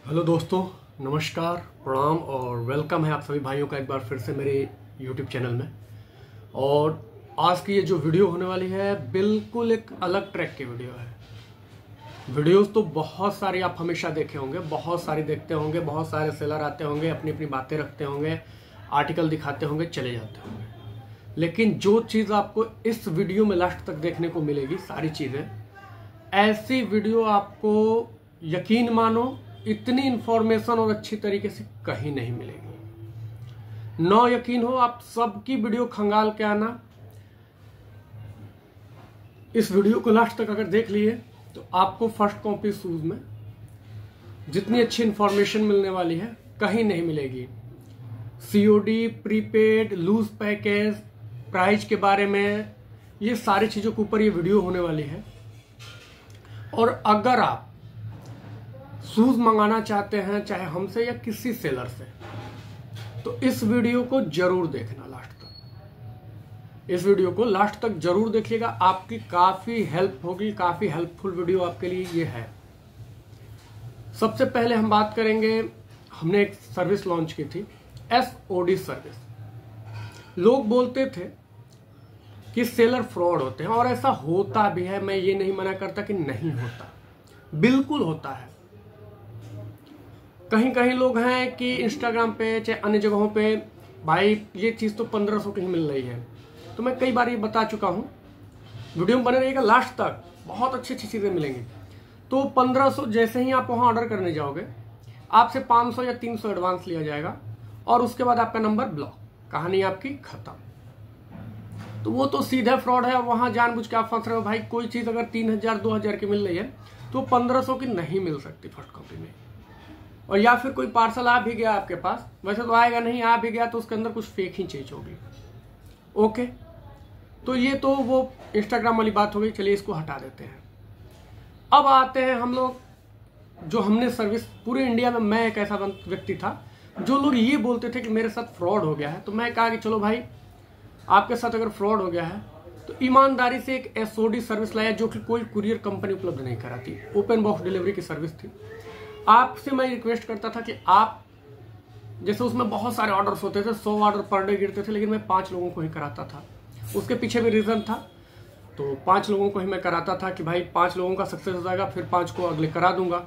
Hello दोस्तों, नमस्कार, प्रणाम और वेलकम है आप सभी भाइयों का एक बार फिर से मेरे यूट्यूब चैनल में। और आज की ये जो वीडियो होने वाली है बिल्कुल एक अलग ट्रैक की वीडियो है। वीडियोस तो बहुत सारी आप हमेशा देखे होंगे, बहुत सारी देखते होंगे, बहुत सारे सेलर आते होंगे, अपनी अपनी बातें रखते होंगे, आर्टिकल दिखाते होंगे, चले जाते होंगे। लेकिन जो चीज़ आपको इस वीडियो में लास्ट तक देखने को मिलेगी, सारी चीज़ें, ऐसी वीडियो आपको यकीन मानो इतनी इंफॉर्मेशन और अच्छी तरीके से कहीं नहीं मिलेगी। नो यकीन हो, आप सबकी वीडियो खंगाल के आना। इस वीडियो को लास्ट तक अगर देख लिए तो आपको फर्स्ट कॉपी शूज में जितनी अच्छी इंफॉर्मेशन मिलने वाली है कहीं नहीं मिलेगी। COD, prepaid, loose package, price के बारे में, ये सारी चीजों के ऊपर ये वीडियो होने वाली है। और अगर आप शूज मंगाना चाहते हैं चाहे हमसे या किसी सेलर से, तो इस वीडियो को जरूर देखना लास्ट तक। इस वीडियो को लास्ट तक जरूर देखिएगा, आपकी काफी हेल्प होगी, काफी हेल्पफुल वीडियो आपके लिए ये है। सबसे पहले हम बात करेंगे, हमने एक सर्विस लॉन्च की थी, एसओडी सर्विस। लोग बोलते थे कि सेलर फ्रॉड होते हैं और ऐसा होता भी है, मैं ये नहीं मना करता कि नहीं होता, बिल्कुल होता है। कहीं कहीं लोग हैं कि इंस्टाग्राम पे चाहे अन्य जगहों पे, भाई ये चीज़ तो 1500 की ही मिल रही है। तो मैं कई बार ये बता चुका हूँ, वीडियो में बने रहिएगा लास्ट तक, बहुत अच्छी अच्छी चीज़ें मिलेंगी। तो 1500 जैसे ही आप वहाँ ऑर्डर करने जाओगे, आपसे 500 या 300 एडवांस लिया जाएगा और उसके बाद आपका नंबर ब्लॉक, कहानी आपकी खत्म। तो वो तो सीधा फ्रॉड है। वहाँ जानबूझ के आप फंस रहे हो। भाई कोई चीज़ अगर 3000 2000 की मिल रही है तो 1500 की नहीं मिल सकती फर्स्ट कॉपी में। और या फिर कोई पार्सल आ भी गया आपके पास, वैसे तो आएगा नहीं, आ भी गया तो उसके अंदर कुछ फेक ही चीज होगी। ओके, तो ये तो वो इंस्टाग्राम वाली बात हो गई, चलिए इसको हटा देते हैं। अब आते हैं हम लोग, जो हमने सर्विस पूरे इंडिया में, मैं एक ऐसा व्यक्ति था जो लोग ये बोलते थे कि मेरे साथ फ्रॉड हो गया है। तो मैं कहा कि चलो भाई, आपके साथ अगर फ्रॉड हो गया है तो ईमानदारी से एक एसओडी सर्विस लाया, जो कि कोई कुरियर कंपनी उपलब्ध नहीं कराती। ओपन बॉक्स डिलीवरी की सर्विस थी। आपसे मैं रिक्वेस्ट करता था कि आप, जैसे उसमें बहुत सारे ऑर्डर्स होते थे, 100 ऑर्डर पर डे गिरते थे, लेकिन मैं 5 लोगों को ही कराता था। उसके पीछे भी रीजन था। तो 5 लोगों को ही मैं कराता था कि भाई 5 लोगों का सक्सेस हो जाएगा, फिर 5 को अगले करा दूंगा।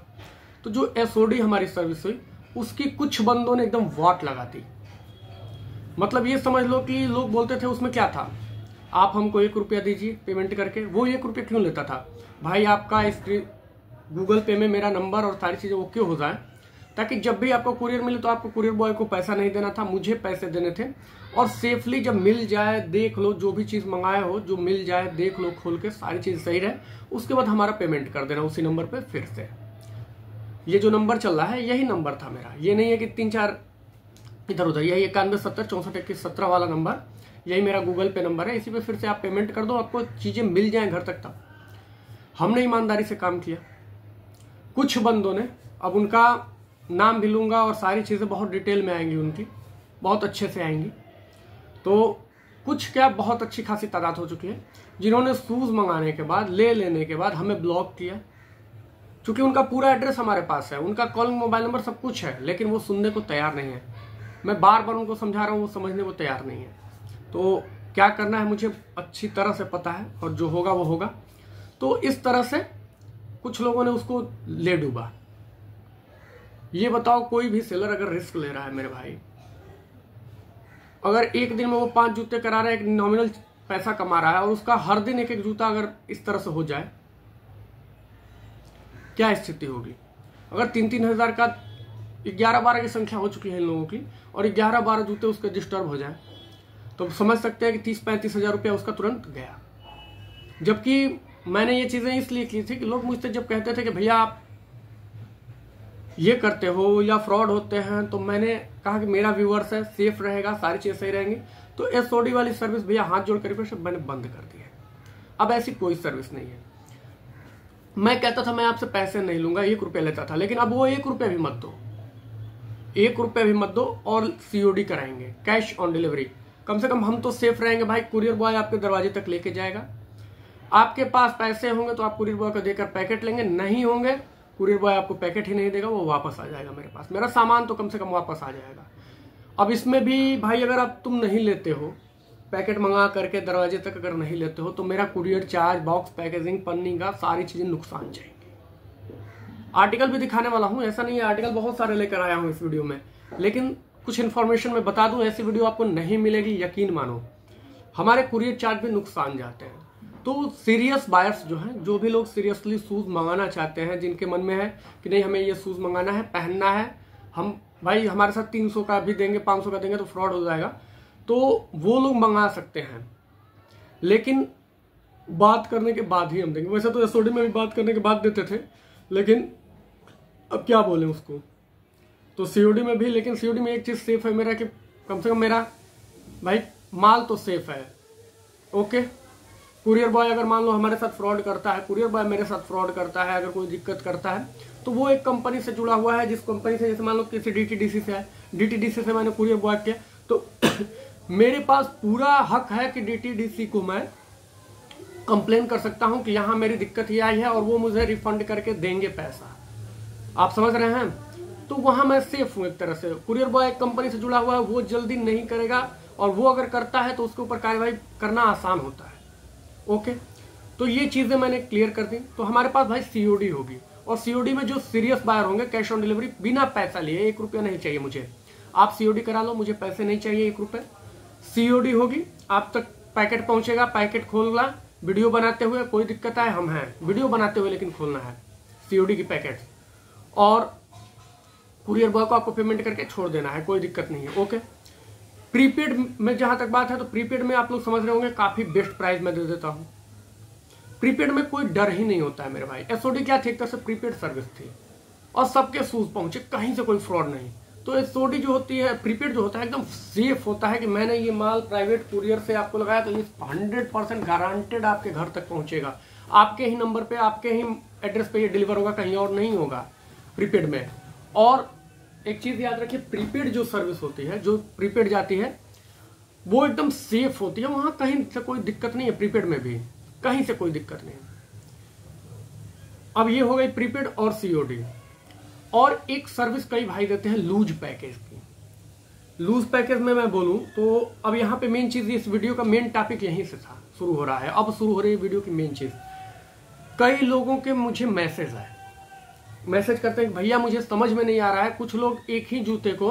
तो जो एसओडी हमारी सर्विस हुई, उसकी कुछ बंदों ने एकदम वाट लगा दी। मतलब ये समझ लो कि लोग बोलते थे उसमें क्या था, आप हमको 1 रुपया दीजिए पेमेंट करके। वो 1 रुपया क्यों लेता था? भाई आपका गूगल पे में मेरा नंबर और सारी चीजें ओके हो जाए, ताकि जब भी आपको कुरियर मिले तो आपको कुरियर बॉय को पैसा नहीं देना था, मुझे पैसे देने थे। और सेफली जब मिल जाए, देख लो, जो भी चीज मंगाए हो, जो मिल जाए देख लो, खोल के सारी चीज सही रहे, उसके बाद हमारा पेमेंट कर देना उसी नंबर पे फिर से। ये जो नंबर चल रहा है यही नंबर था मेरा, ये नहीं है कि 3-4 इधर उधर। यही 91 70 64 21 17 वाला नंबर, यही मेरा गूगल पे नंबर है। इसी पे फिर से आप पेमेंट कर दो, आपको चीजें मिल जाए घर तक। तब हमने ईमानदारी से काम किया। कुछ बंदों ने, अब उनका नाम भी लूंगा और सारी चीज़ें बहुत डिटेल में आएंगी, उनकी बहुत अच्छे से आएंगी। तो कुछ क्या, बहुत अच्छी खासी तादाद हो चुकी है, जिन्होंने शूज मंगाने के बाद, ले लेने के बाद हमें ब्लॉक किया। क्योंकि उनका पूरा एड्रेस हमारे पास है, उनका कॉलिंग मोबाइल नंबर सब कुछ है, लेकिन वो सुनने को तैयार नहीं है। मैं बार बार उनको समझा रहा हूँ, वो समझने को तैयार नहीं है। तो क्या करना है मुझे अच्छी तरह से पता है, और जो होगा वो होगा। तो इस तरह से कुछ लोगों ने उसको ले डूबा। ये बताओ, कोई भी सेलर अगर रिस्क ले रहा है मेरे भाई, अगर एक दिन में वो 5 जूते करा रहा है, एक नॉमिनल पैसा कमा रहा है, और उसका हर दिन एक एक जूता अगर इस तरह से हो जाए, क्या स्थिति होगी? अगर 3-3 हजार का 11-12 की संख्या हो चुकी है इन लोगों की, और 11-12 जूते उसके डिस्टर्ब हो जाए, तो समझ सकते हैं कि 30-35 हजार रुपया उसका तुरंत गया। जबकि मैंने ये चीजें इसलिए की थी कि लोग मुझसे जब कहते थे कि भैया आप ये करते हो या फ्रॉड होते हैं, तो मैंने कहा कि मेरा व्यूअर्स है, सेफ रहेगा, सारी चीजें सही रहेंगी। तो एसओडी वाली सर्विस भैया हाथ जोड़ कर मैंने बंद कर दी है। अब ऐसी कोई सर्विस नहीं है। मैं कहता था मैं आपसे पैसे नहीं लूंगा, 1 रुपया लेता था, लेकिन अब वो 1 रुपया भी मत दो, 1 रुपया भी मत दो, और सीओडी कराएंगे, कैश ऑन डिलीवरी। कम से कम हम तो सेफ रहेंगे भाई, कुरियर बॉय आपके दरवाजे तक लेके जाएगा। आपके पास पैसे होंगे तो आप कुरियर बॉय को देकर पैकेट लेंगे, नहीं होंगे कुरियर बॉय आपको पैकेट ही नहीं देगा, वो वापस आ जाएगा मेरे पास, मेरा सामान तो कम से कम वापस आ जाएगा। अब इसमें भी भाई अगर आप तुम नहीं लेते हो, पैकेट मंगा करके दरवाजे तक अगर नहीं लेते हो, तो मेरा कुरियर चार्ज, बॉक्स पैकेजिंग, पन्नी का सारी चीजें नुकसान जाएंगी। आर्टिकल भी दिखाने वाला हूं, ऐसा नहीं है, आर्टिकल बहुत सारे लेकर आया हूं इस वीडियो में, लेकिन कुछ इन्फॉर्मेशन मैं बता दूं, ऐसी वीडियो आपको नहीं मिलेगी, यकीन मानो। हमारे कुरियर चार्ज भी नुकसान जाते हैं। तो सीरियस बायर्स जो हैं, जो भी लोग सीरियसली शूज मंगाना चाहते हैं, जिनके मन में है कि नहीं हमें ये शूज मंगाना है, पहनना है, हम भाई हमारे साथ 300 का भी देंगे, 500 का देंगे तो फ्रॉड हो जाएगा, तो वो लोग मंगा सकते हैं, लेकिन बात करने के बाद ही हम देंगे। वैसे तो एसओडी में भी बात करने के बाद देते थे, लेकिन अब क्या बोले उसको, तो सीओडी में भी। लेकिन सीओडी में एक चीज सेफ है मेरा कि कम से कम मेरा भाई माल तो सेफ है। ओके, कुरियर बॉय अगर मान लो हमारे साथ फ्रॉड करता है, कुरियर बॉय मेरे साथ फ्रॉड करता है, अगर कोई दिक्कत करता है, तो वो एक कंपनी से जुड़ा हुआ है, जिस कंपनी से, जैसे मान लो किसी डीटीडीसी से है, डीटीडीसी से मैंने कुरियर बॉय किया, तो मेरे पास पूरा हक है कि डीटीडीसी को मैं कंप्लेन कर सकता हूं कि यहां मेरी दिक्कत ये आई है, और वो मुझे रिफंड करके देंगे पैसा। आप समझ रहे हैं? तो वहां मैं सेफ हूं एक तरह से। कुरियर बॉय एक कंपनी से जुड़ा हुआ है, वो जल्दी नहीं करेगा, और वो अगर करता है तो उसके ऊपर कार्रवाई करना आसान होता है। ओके, तो ये चीजें मैंने क्लियर कर दी। तो हमारे पास भाई सीओडी होगी, और सीओडी में जो सीरियस बायर होंगे, कैश ऑन डिलीवरी, बिना पैसा लिए, 1 रुपया नहीं चाहिए मुझे, आप सीओडी करा लो, मुझे पैसे नहीं चाहिए 1 रुपये। सीओडी होगी, आप तक पैकेट पहुंचेगा, पैकेट खोलना, वीडियो बनाते हुए, कोई दिक्कत आए हम हैं वीडियो बनाते हुए, लेकिन खोलना है सीओडी की पैकेट, और कुरियर बॉय को आपको पेमेंट करके छोड़ देना है, कोई दिक्कत नहीं है। ओके, प्रीपेड में जहां तक बात है, तो प्रीपेड में आप लोग समझ रहे होंगे, काफी बेस्ट प्राइस में दे देता हूं। प्रीपेड में कोई डर ही नहीं होता है मेरे भाई। एसओडी क्या थी, एक तरह से प्रीपेड सर्विस थी, और सबके शूज पहुंचे, कहीं से कोई फ्रॉड नहीं। तो एसओडी जो होती है, प्रीपेड जो होता है, एकदम सेफ होता है कि मैंने ये माल प्राइवेट कुरियर से आपको लगाया, तो ये 100% गारंटेड आपके घर तक पहुंचेगा, आपके ही नंबर पे, आपके ही एड्रेस पे ये डिलीवर होगा, कहीं और नहीं होगा प्रीपेड में। और एक चीज याद रखिए, प्रीपेड जो सर्विस होती है, जो प्रीपेड जाती है, वो एकदम सेफ होती है, वहां कहीं से कोई दिक्कत नहीं है, प्रीपेड में भी कहीं से कोई दिक्कत नहीं है। अब ये हो गई प्रीपेड और सीओडी। और एक सर्विस कई भाई देते हैं लूज पैकेज की। लूज पैकेज में मैं बोलूं तो अब यहाँ पे मेन चीज, इस वीडियो का मेन टॉपिक यहीं से था, शुरू हो रहा है, अब शुरू हो रही है वीडियो की मेन चीज। कई लोगों के मुझे मैसेज आए, मैसेज करते हैं भैया मुझे समझ में नहीं आ रहा है, कुछ लोग एक ही जूते को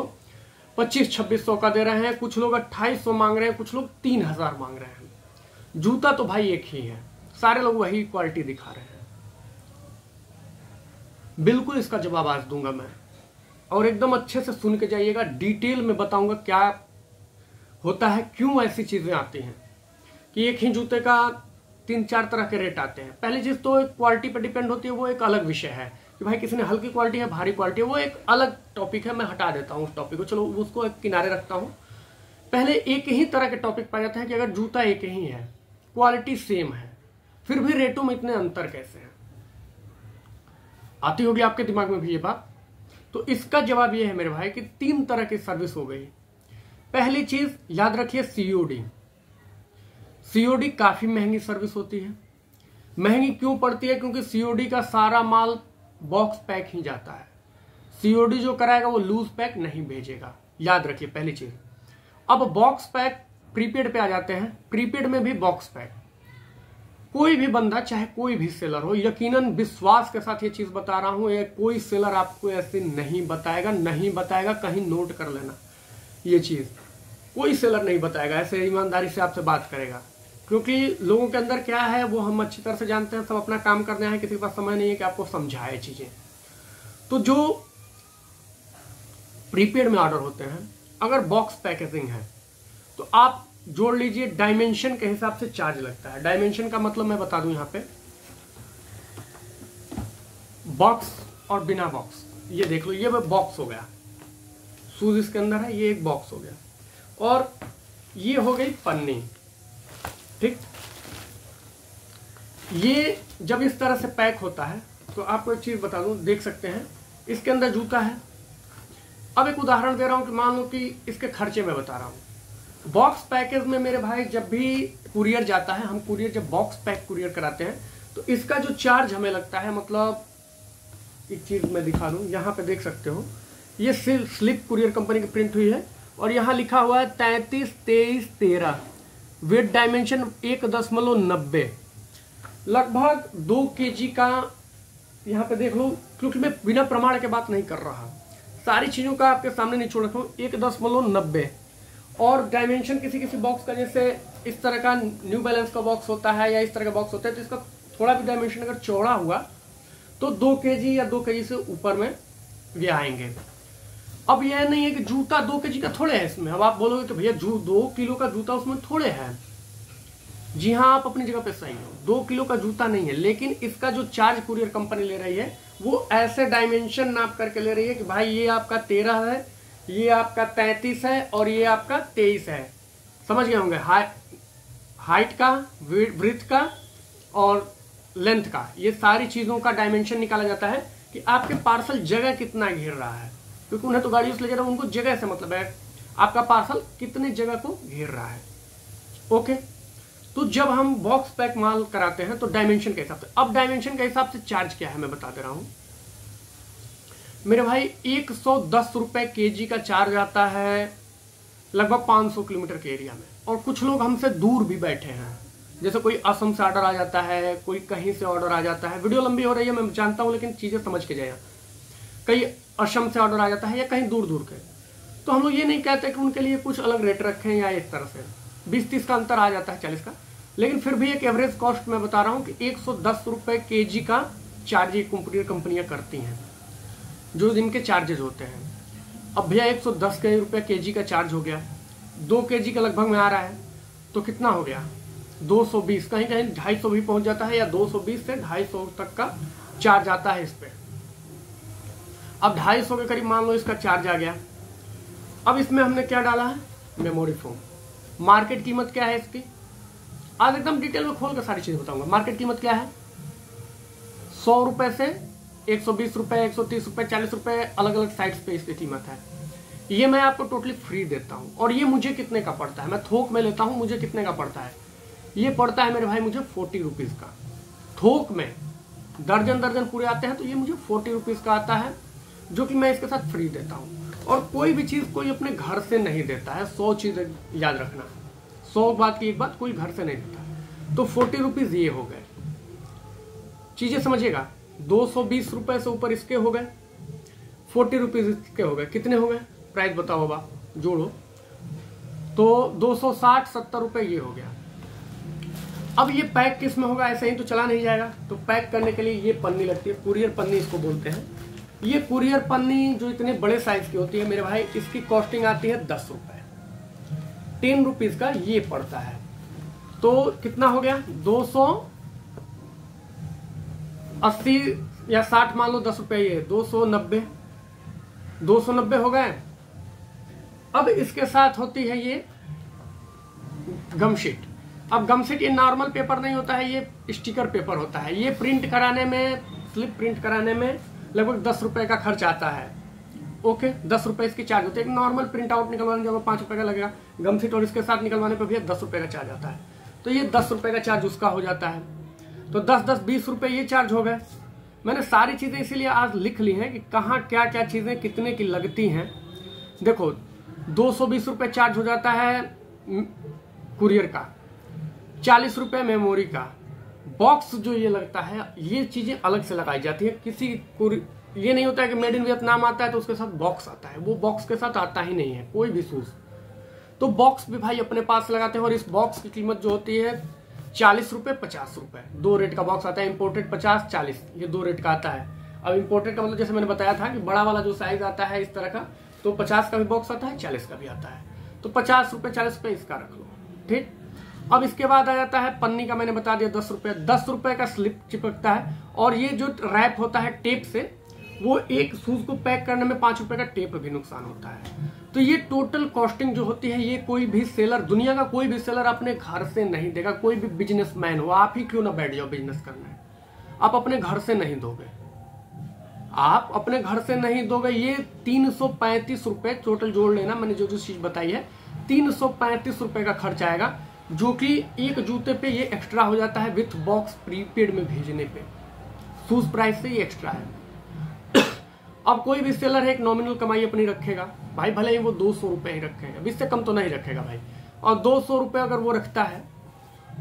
2500-2600 का दे रहे हैं, कुछ लोग 2800 मांग रहे हैं, कुछ लोग 3000 मांग रहे हैं। जूता तो भाई एक ही है, सारे लोग वही क्वालिटी दिखा रहे हैं। बिल्कुल इसका जवाब आज दूंगा मैं, और एकदम अच्छे से सुन के जाइएगा, डिटेल में बताऊंगा क्या होता है, क्यों ऐसी चीजें आती हैं कि एक ही जूते का 3-4 तरह के रेट आते हैं। पहली चीज तो क्वालिटी पर डिपेंड होती है, वो एक अलग विषय है कि भाई किसी ने हल्की क्वालिटी है, भारी क्वालिटी है, वो एक अलग टॉपिक है, मैं हटा देता हूँ उस टॉपिक को, चलो उसको एक किनारे रखता हूँ। पहले एक ही तरह के टॉपिक पाया जाता है कि अगर जूता एक ही है, क्वालिटी सेम है, फिर भी रेटों में इतने अंतर कैसे हैं? आती होगी आपके दिमाग में भी ये बात। तो इसका जवाब ये है मेरे भाई कि 3 तरह की सर्विस हो गई। पहली चीज याद रखिए, सीओडी। सीओडी काफी महंगी सर्विस होती है। महंगी क्यों पड़ती है? क्योंकि सीओडी का सारा माल बॉक्स पैक ही जाता है। सीओडी जो कराएगा वो लूज पैक नहीं भेजेगा, याद रखिए पहली चीज। अब बॉक्स पैक प्रीपेड पे आ जाते हैं। प्रीपेड में भी बॉक्स पैक, कोई भी बंदा चाहे कोई भी सेलर हो, यकीनन विश्वास के साथ ये चीज बता रहा हूं, कोई सेलर आपको ऐसे नहीं बताएगा, कहीं नोट कर लेना, ये चीज कोई सेलर नहीं बताएगा, ऐसे ईमानदारी से आपसे बात करेगा। क्योंकि लोगों के अंदर क्या है वो हम अच्छी तरह से जानते हैं, सब अपना काम करने हैं, किसी के पास समय नहीं है कि आपको समझाए चीजें। तो जो प्रीपेड में ऑर्डर होते हैं, अगर बॉक्स पैकेजिंग है तो आप जोड़ लीजिए, डायमेंशन के हिसाब से चार्ज लगता है। डायमेंशन का मतलब मैं बता दूं, यहां पे बॉक्स और बिना बॉक्स, ये देख लो, ये बॉक्स हो गया, शूज इसके अंदर है, ये एक बॉक्स हो गया, और ये हो गई पन्नी। ठीक, ये जब इस तरह से पैक होता है तो आपको एक चीज बता दूं, देख सकते हैं इसके अंदर जूता है। अब एक उदाहरण दे रहा हूं कि मान लो कि इसके खर्चे में बता रहा हूं। बॉक्स पैकेज में मेरे भाई जब भी कुरियर जाता है, हम कुरियर जब बॉक्स पैक कुरियर कराते हैं तो इसका जो चार्ज हमें लगता है, मतलब एक चीज़ मैं दिखा दूँ, यहाँ पे देख सकते हो ये स्लिप कुरियर कंपनी की प्रिंट हुई है और यहाँ लिखा हुआ है 33 23 13, वेट डायमेंशन 1.90, लगभग 2 kg का। यहाँ पे देख लो, क्योंकि मैं बिना प्रमाण के बात नहीं कर रहा, सारी चीज़ों का आपके सामने नहीं छोड़ रखा हूँ। 1.90 और डायमेंशन किसी किसी बॉक्स का, जैसे इस तरह का न्यू बैलेंस का बॉक्स होता है या इस तरह का बॉक्स होता है, तो इसका थोड़ा भी डायमेंशन अगर चौड़ा हुआ तो 2 kg या 2 kg से ऊपर में ये आएंगे। अब यह नहीं है कि जूता 2 kg का थोड़े है इसमें। अब आप बोलोगे कि भैया 2 किलो का जूता उसमें थोड़े है। जी हाँ, आप अपनी जगह पे सही हो, 2 किलो का जूता नहीं है, लेकिन इसका जो चार्ज कुरियर कंपनी ले रही है वो ऐसे डायमेंशन नाप करके ले रही है कि भाई ये आपका 13 है, ये आपका 33 है और ये आपका 23 है। समझ गए होंगे, हाइट का, ब्रीथ का और लेंथ का, ये सारी चीज़ों का डायमेंशन निकाला जाता है कि आपके पार्सल जगह कितना घेर रहा है, क्योंकि उन्हें तो गाड़ियों से ले जा रहा है, उनको जगह से मतलब है आपका पार्सल कितने जगह को घेर रहा है। ओके, तो जब हम बॉक्स पैक माल कराते हैं तो डायमेंशन के हिसाब से, अब डायमेंशन के हिसाब से चार्ज क्या है मैं बता दे रहा हूं मेरे भाई। 110 रुपए kg का चार्ज आता है लगभग 500 किलोमीटर के एरिया में। और कुछ लोग हमसे दूर भी बैठे हैं, जैसे कोई असम से ऑर्डर आ जाता है, कोई कहीं से ऑर्डर आ जाता है। वीडियो लंबी हो रही है मैं जानता हूं, लेकिन चीजें समझ के जाए। कई असम से ऑर्डर आ जाता है या कहीं दूर दूर के, तो हम लोग ये नहीं कहते कि उनके लिए कुछ अलग रेट रखें या इस तरह से 20-30 का अंतर आ जाता है, 40 का, लेकिन फिर भी एक एवरेज कॉस्ट मैं बता रहा हूं कि 110 रुपए kg का चार्ज ये कंपनियां करती हैं, जो जिनके चार्जेज होते हैं। अब भैया 110 रुपए kg का चार्ज हो गया, 2 kg का लगभग में आ रहा है, तो कितना हो गया 220, कहीं कहीं 250 भी पहुंच जाता है, या 220 से 250 तक का चार्ज आता है इस पे। अब 250 के करीब मान लो इसका चार्ज आ गया। अब इसमें हमने क्या डाला है, मेमोरी फोम। मार्केट कीमत क्या है इसकी, आज एकदम डिटेल में खोल कर सारी चीज बताऊंगा। मार्केट कीमत क्या है, 100 रुपए से 120 रुपए, 130 रुपए, 40 रुपए, अलग अलग साइट्स पे इसकी कीमत है। ये मैं आपको टोटली फ्री देता हूं। और ये मुझे कितने का पड़ता है, मैं थोक में लेता हूं, मुझे कितने का पड़ता है, ये पड़ता है मेरे भाई मुझे 40 रुपीज का। थोक में दर्जन पूरे आते हैं तो ये मुझे 40 रुपीज का आता है, जो कि मैं इसके साथ फ्री देता हूं। और कोई भी चीज कोई अपने घर से नहीं देता है, 100 चीजें याद रखना, 100 बात की एक बात, कोई घर से नहीं देता। तो 40 रुपीज ये हो गए, चीजें समझिएगा। 220 रुपए से ऊपर इसके हो गए, 40 रुपीज इसके हो गए, कितने हो गए प्राइस बताओ बाबा, जोड़ो तो 260-70 रुपए ये हो गया। अब ये पैक किस में होगा, ऐसे ही तो चला नहीं जाएगा, तो पैक करने के लिए ये पन्नी लगती है, कुरियर पन्नी इसको बोलते हैं। ये कुरियर पन्नी जो इतने बड़े साइज की होती है मेरे भाई, इसकी कॉस्टिंग आती है 10 रुपए, 10 रुपीज का ये पड़ता है। तो कितना हो गया, 280 या 60 मान लो, 10 रुपए ये 290 हो गए। अब इसके साथ होती है ये गमशीट। अब गमशीट ये नॉर्मल पेपर नहीं होता है, ये स्टिकर पेपर होता है। ये प्रिंट कराने में, स्लिप प्रिंट कराने में लगभग 10 रुपए का खर्च आता है। ओके, 10 रुपए इसकी चार्ज होती है। एक नॉर्मल प्रिंट आउट निकलवाने जब 5 रुपए का लगेगा, गमशीट और इसके साथ निकलवाने पर भी 10 रुपए का चार्ज आता है। तो ये 10 रुपए का चार्ज उसका हो जाता है। तो 10-20 रुपए ये चार्ज हो गए। मैंने सारी चीजें इसीलिए आज लिख ली हैं कि कहाँ क्या क्या चीजें कितने की लगती हैं। देखो 220 रुपए चार्ज हो जाता है कुरियर का, 40 रुपए मेमोरी का, बॉक्स जो ये लगता है ये चीजें अलग से लगाई जाती है। किसी ये नहीं होता है कि मेड इन वियतनाम आता है तो उसके साथ बॉक्स आता है, वो बॉक्स के साथ आता ही नहीं है कोई भी शूज। तो बॉक्स भी भाई अपने पास लगाते हैं। और इस बॉक्स की कीमत जो होती है 40 रुपए 50 रुपए, 2 रेट का बॉक्स आता है। इंपोर्टेड 50-40, ये 2 रेट का आता है। अब इंपोर्टेड का मतलब जैसे मैंने बताया था कि बड़ा वाला जो साइज आता है इस तरह का, तो 50 का भी बॉक्स आता है, 40 का भी आता है। तो 50 रुपए 40 रुपए इसका रख लो, ठीक। अब इसके बाद आ जाता है पन्नी का, मैंने बता दिया 10 रुपए। 10 रुपए का स्लिप चिपकता है। और ये जो रैप होता है टेप से, वो एक शूज को पैक करने में 5 रुपए का टेप भी नुकसान होता है। तो ये टोटल कॉस्टिंग जो होती है, ये कोई भी सेलर, दुनिया का कोई भी सेलर अपने घर से नहीं देगा। कोई भी बिजनेसमैन हो, आप ही क्यों ना बैठ जाओ बिजनेस करना है, आप अपने घर से नहीं दोगे, आप अपने घर से नहीं दोगे। ये 335 रुपए टोटल जोड़ लेना, मैंने जो जो चीज बताई है 335 रुपए का खर्च आएगा, जो कि एक जूते पे ये एक्स्ट्रा हो जाता है विथ बॉक्स प्रीपेड में भेजने पे। शूज प्राइस से ये एक्स्ट्रा है। अब कोई भी सेलर है एक नॉमिनल कमाई अपनी रखेगा भाई, भले ही वो 200 रुपए ही रखेगा, अब इससे कम तो नहीं रखेगा भाई। और 200 रुपए अगर वो रखता है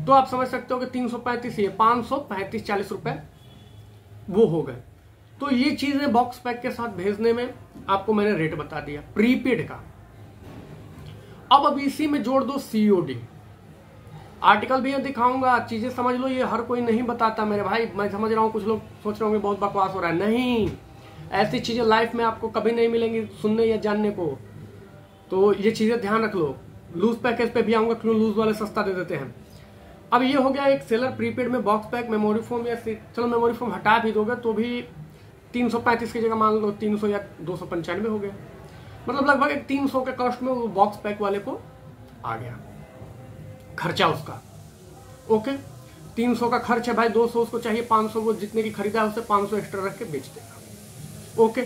तो आप समझ सकते हो कि 335 ये 535 40 रुपए वो हो गए। तो ये चीजें बॉक्स पैक के साथ भेजने में आपको मैंने रेट बता दिया प्रीपेड का। अब इसी में जोड़ दो सीओडी। आर्टिकल भी ये दिखाऊंगा, चीजें समझ लो, ये हर कोई नहीं बताता मेरे भाई। मैं समझ रहा हूं कुछ लोग सोच रहे होंगे बहुत बकवास हो रहा है, नहीं, ऐसी चीजें लाइफ में आपको कभी नहीं मिलेंगी सुनने या जानने को। तो ये चीजें ध्यान रख लो। लूज पैकेज पे भी आऊंगा, क्यों लूज वाले सस्ता दे देते हैं। अब ये हो गया एक सेलर प्रीपेड में बॉक्स पैक मेमोरी फोम, या चलो मेमोरी फोम हटा भी दोगे तो भी 335 की जगह मान लो 300 या 295 हो गया, मतलब लगभग एक 300 के कॉस्ट में वो बॉक्स पैक वाले को आ गया खर्चा उसका। ओके, 300 का खर्च है भाई, 200 उसको चाहिए, 500 वो जितने की खरीदा है उससे 500 एक्स्ट्रा रख के बेच देगा। ओके,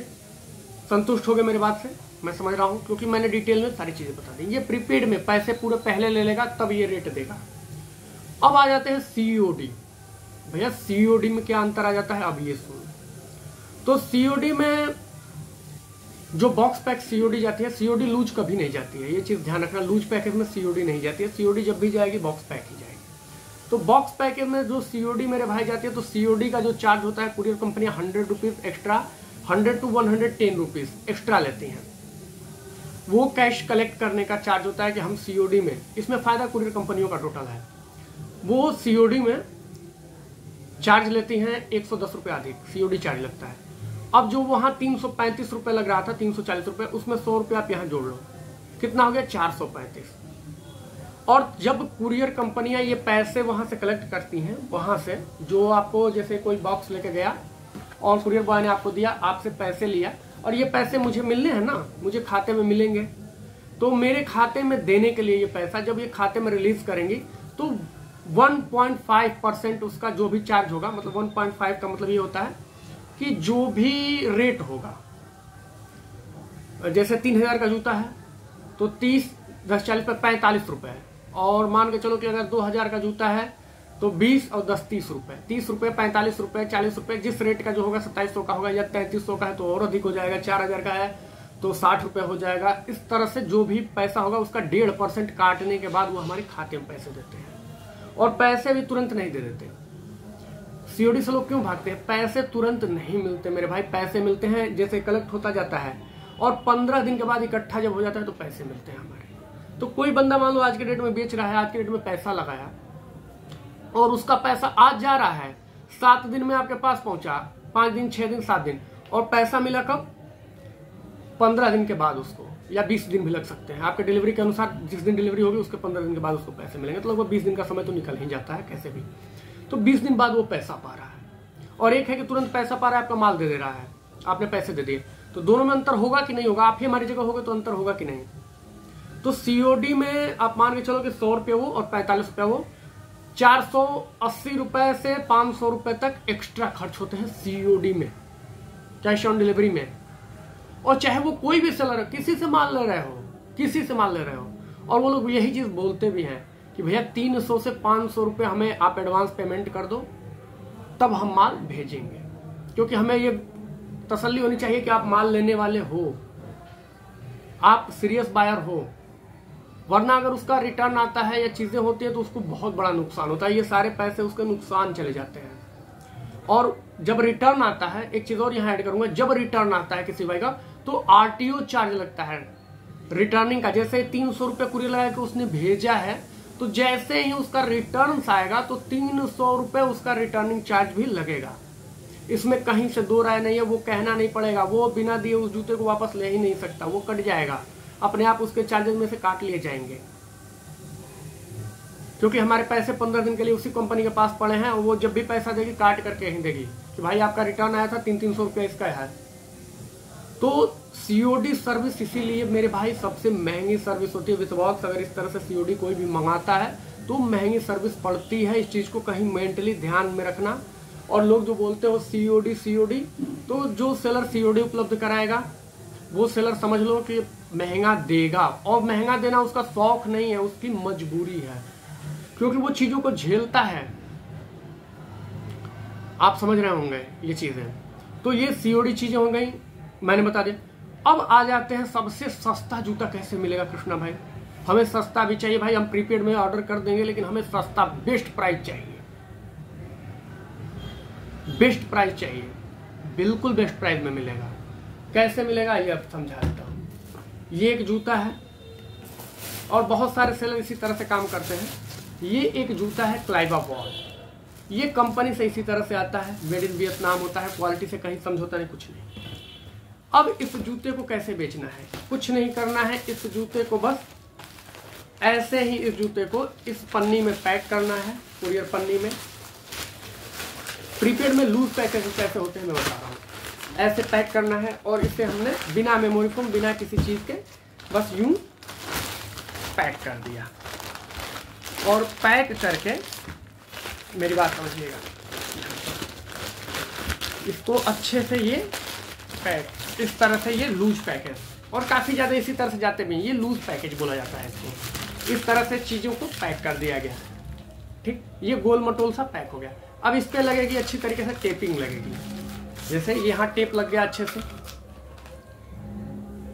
संतुष्ट हो गए मेरे बात से? मैं समझ रहा हूं क्योंकि मैंने डिटेल में सारी चीजें बता दी। ये प्रीपेड में पैसे पूरे पहले ले लेगा तब ये रेट देगा। अब आ जाते हैं सीओडी। भैया सीओडी में क्या अंतर आ जाता है, अब ये सुन। तो सीओडी में जो बॉक्स पैक सीओडी जाती है, सीओडी लूज कभी नहीं जाती है, ये चीज ध्यान रखना। लूज पैकेज में सीओडी नहीं जाती है, सीओडी जब भी जाएगी बॉक्स पैक ही जाएगी। तो बॉक्स पैकेज में जो सीओडी मेरे भाई जाती है, तो सीओडी का जो चार्ज होता है, कुरियर कंपनियां 100 rupees extra, 100 to 110 rupees extra लेती हैं। वो कैश कलेक्ट करने का चार्ज होता है कि हम सीओडी में, इसमें फायदा कुरियर कंपनियों का टोटल है, वो सीओडी में चार्ज लेती हैं 110 रुपये अधिक सीओडी चार्ज लगता है। अब जो वहां 335 रुपये लग रहा था, 340 रुपये, उसमें 100 रुपये आप यहां जोड़ लो, कितना हो गया 435। और जब कुरियर कंपनियां ये पैसे वहां से कलेक्ट करती हैं, वहां से जो आपको, जैसे कोई बॉक्स लेके गया और कुरियर बॉय ने आपको दिया, आपसे पैसे लिया, और ये पैसे मुझे मिलने हैं ना, मुझे खाते में मिलेंगे, तो मेरे खाते में देने के लिए ये पैसा जब ये खाते में रिलीज करेंगी तो 1.5% उसका जो भी चार्ज होगा, मतलब 1.5 का मतलब ये होता है कि जो भी रेट होगा, जैसे 3000 का जूता है तो 30 10 40 पे 45 रुपए है, और मान के चलो कि अगर 2000 का जूता है तो 20 और 10 30 रुपए, 30 रुपए 45 रुपए 40 रुपए, जिस रेट का जो होगा 2700 का होगा, या 3300 का है तो और अधिक हो जाएगा, 4000 का है तो 60 रुपए हो जाएगा। इस तरह से जो भी पैसा होगा उसका 1.5% काटने के बाद वो हमारे खाते में पैसे देते हैं, और पैसे भी तुरंत नहीं दे देते। सीओडी से लोग क्यों भागते हैं? पैसे तुरंत नहीं मिलते मेरे भाई, पैसे मिलते हैं जैसे कलेक्ट होता जाता है, और 15 दिन के बाद इकट्ठा जब हो जाता है तो पैसे मिलते हैं हमारे। तो कोई बंदा मान लो आज के डेट में बेच रहा है, आज के डेट में पैसा लगाया और उसका पैसा आज जा रहा है, 7 दिन में आपके पास पहुंचा, 5 दिन 6 दिन 7 दिन, और पैसा मिला कब? 15 दिन के बाद उसको, या 20 दिन भी लग सकते हैं आपके डिलीवरी के अनुसार। जिस दिन डिलीवरी होगी उसके 15 दिन के बाद उसको पैसे मिलेंगे, तो लगभग 20 दिन का समय तो निकल ही जाता है कैसे भी। तो 20 दिन बाद वो पैसा पा रहा है, और एक है कि तुरंत पैसा पा रहा है, आपका माल दे रहा है, आपने पैसे दे दिए। तो दोनों में अंतर होगा कि नहीं होगा? आप ही हमारी जगह होगे तो अंतर होगा कि नहीं? तो सीओडी में आप मान के चलो कि 100 रुपये वो और 45 रुपये वो, 480 रुपए से 500 रुपए तक एक्स्ट्रा खर्च होते हैं सीओडी में, कैश ऑन डिलीवरी में। और चाहे वो कोई भी सेलर है, किसी से माल ले रहे हो, किसी से माल ले रहे हो, और वो लोग यही चीज बोलते भी हैं कि भैया 300 से 500 रुपये हमें आप एडवांस पेमेंट कर दो तब हम माल भेजेंगे, क्योंकि हमें ये तसल्ली होनी चाहिए कि आप माल लेने वाले हो, आप सीरियस बायर हो। वरना अगर उसका रिटर्न आता है या चीजें होती है तो उसको बहुत बड़ा नुकसान होता है, ये सारे पैसे उसके नुकसान चले जाते हैं। और जब रिटर्न आता है, एक चीज और यहाँ ऐड करूंगा, जब रिटर्न आता है किसी भाई का तो आरटीओ चार्ज लगता है रिटर्निंग का। जैसे 300 रुपये कुरियर लगा के उसने भेजा है, तो जैसे ही उसका रिटर्न आएगा तो 300 रुपये उसका रिटर्निंग चार्ज भी लगेगा। इसमें कहीं से दो राय नहीं है, वो कहना नहीं पड़ेगा, वो बिना दिए उस जूते को वापस ले ही नहीं सकता, वो कट जाएगा, अपने आप उसके चार्जेस में से काट लिए जाएंगे, क्योंकि हमारे पैसे 15 दिन के लिए उसी कंपनी के पास पड़े हैं, और वो जब भी पैसा देगी काट करके ही देगी कि भाई आपका रिटर्न आया था 300 रुपये इसका है। तो सीओडी सर्विस इसीलिए मेरे भाई सबसे महंगी सर्विस होती है। विश्वास अगर इस तरह से सीओडी कोई भी मंगाता है तो महंगी सर्विस पड़ती है, इस चीज को कहीं मेंटली ध्यान में रखना। और लोग जो बोलते हो सीओडी सीओडी, तो जो सेलर सीओडी उपलब्ध कराएगा वो सेलर समझ लो कि महंगा देगा, और महंगा देना उसका शौक नहीं है, उसकी मजबूरी है, क्योंकि वो चीजों को झेलता है। आप समझ रहे होंगे ये चीजें। तो ये सीओडी चीजें हो गई। मैंने बता दिया। अब आ जाते हैं सबसे सस्ता जूता कैसे मिलेगा कृष्णा भाई। हमें सस्ता भी चाहिए भाई, हम प्रीपेड में ऑर्डर कर देंगे, लेकिन हमें सस्ता बेस्ट प्राइस चाहिए, बेस्ट प्राइस चाहिए, बिल्कुल बेस्ट प्राइस में मिलेगा। कैसे मिलेगा ये अब समझा देता हूँ। ये एक जूता है और बहुत सारे सेलर इसी तरह से काम करते हैं। ये एक जूता है क्लाइवा वॉल, ये कंपनी से इसी तरह से आता है, मेड इन वियतनाम होता है, क्वालिटी से कहीं समझौता नहीं, कुछ नहीं। अब इस जूते को कैसे बेचना है, कुछ नहीं करना है, इस जूते को बस ऐसे ही इस जूते को इस पन्नी में पैक करना है, कुरियर पन्नी में। प्रीपेड में लूज पैकेज कैसे होते हैं मैं बता रहा हूँ। ऐसे पैक करना है और इसे हमने बिना मेमोरी फोम, बिना किसी चीज़ के बस यूं पैक कर दिया। और पैक करके मेरी बात समझिएगा, इसको अच्छे से ये पैक, इस तरह से ये लूज पैकेज, और काफ़ी ज़्यादा इसी तरह से जाते भी, ये लूज पैकेज बोला जाता है इसको। इस तरह से चीज़ों को पैक कर दिया गया, ठीक। ये गोल मटोल सा पैक हो गया। अब इस पे लगेगी अच्छी तरीके से टेपिंग लगेगी, जैसे यहाँ टेप लग गया अच्छे से।